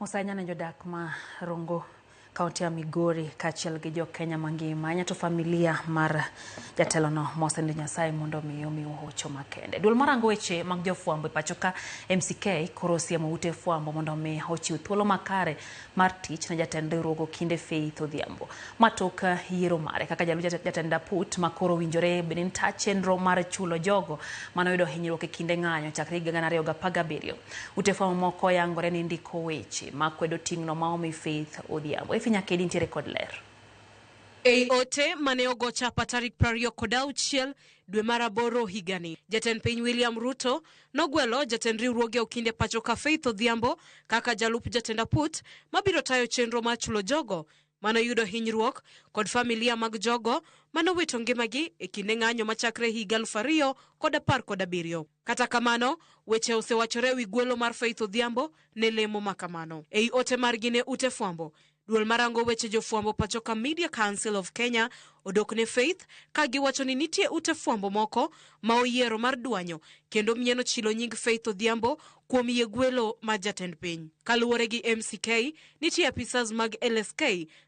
Osanyana jodak ma Rongo kaunti ya Migori kachiel gi jo Kenya mangima nyato familia mar jatelono Mosende Nyasaye mondo mi hocho makende. Duol marango weche mag jofwambo pachoka MCK koro siemo ute fwambo mondo mi ochiw thuolo makare mar tich na jatend riwruogo kinde Faith Odhiambo. Matoka yiero mare kaka jalup jatend Daput makoro winjore benin ta chenro mar chulo jogo manoyudo hinyruok e kinde ng'anyo chakre higa 2017. Ute fwambo moko yangore ni ndiko weche makwedo ting'no maomi Faith Odhiambo. Finya kedi ntiere kod ler. Ei ote mane ogo chapa tarik 26 dwe mar aboro higani, jatend piny William Ruto nogwelo jatend riwruoge okinde pachoka Faith Odhiambo kaka jalup jatend Daput mabiro tayo chenro mar chulo jogo manoyudo hinyruok kod familia mag jogo manowito ngimagi e kinde ng'anyo machakre higa 2017. Kata kamano, weche osewachore wi gwelo mar Faith Odhiambo ne lemo makamano. Ei ote margi ne ute fwambo, duol marango weche jofwambo pachoka Media Council of Kenya odok ne Faith ka giwacho ni nitie ute fwambo moko ma oyiero mar duanyo kendo mieno chilo nying Faith Odhiambo kuom yie gwelo ma jatend piny. Kaluwore gi MCK, nitie apisas mag LSK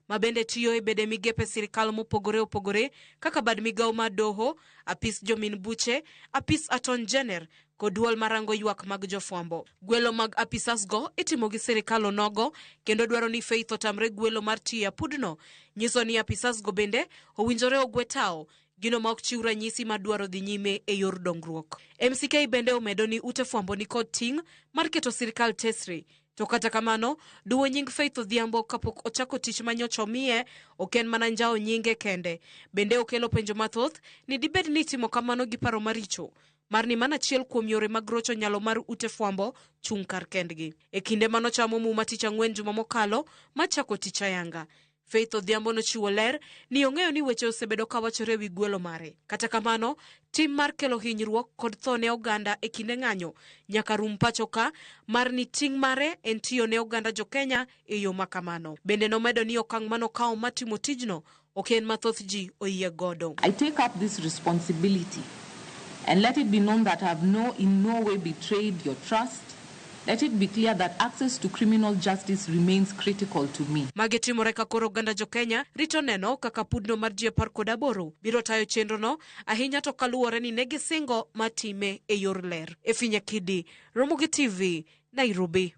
ma bende tiyo e bede migepe sirikal mopogore opogore kaka bad migawo mar doho, apis jomin buche, apis aton jener kod duol marango ywak mag jofwambo. Gwelo mag apisas go itimo gi sirikal onogo kendo dwaro ni Faith otamre gwelo mar tiyo apudno. Nyiso ni apisas go bende owinjore ogwetao gino ma ok chiw ranyisi ma dwaro dhi nyime e yor dongruok. MCK bende omedo ni ute fwambo ni kod ting' mar keto sirikal tesre. To kata kamano, duwo nying Faith Odhiambo kapok ochako tich manyocha omiye ok en mana njao nyinge kende. Bende okelo penjo mathoth ni dibed ni timo kamano gi paro maricho mar ni mana achiel kuom yore mag rocho nyalo mar ute fwambo chung' kar kendgi. E kinde manochamo muma tich ang'wen juma mokalo machako tich ayanga, Faith Odhiambo nochiwo ler ni ong'eyo ni weche osebedo kawachore wi gwelo mare. Kata kamano, tim mar kelo hinyruok kod tho ne oganda e kinde ng'anyo nyaka rum pachoka mar ni ting' mare en tiyo ne oganda jo Kenya e yo makamano. Bende nomedo ni okang' manokawo matimo tijno ok en mathoth ji oyie godo. I take up this responsibility and let it be known that I have in no way betrayed your trust. Let it be clear that access to criminal justice remains critical to me. Magitimore ka koro oganda jo Kenya rito neno kaka pudno mar ji 18 biro tayo chenro no ahinya to kaluwore ni negisingo matime e yor ler. E Finya Kidi, Ramogi TV, Nairobi.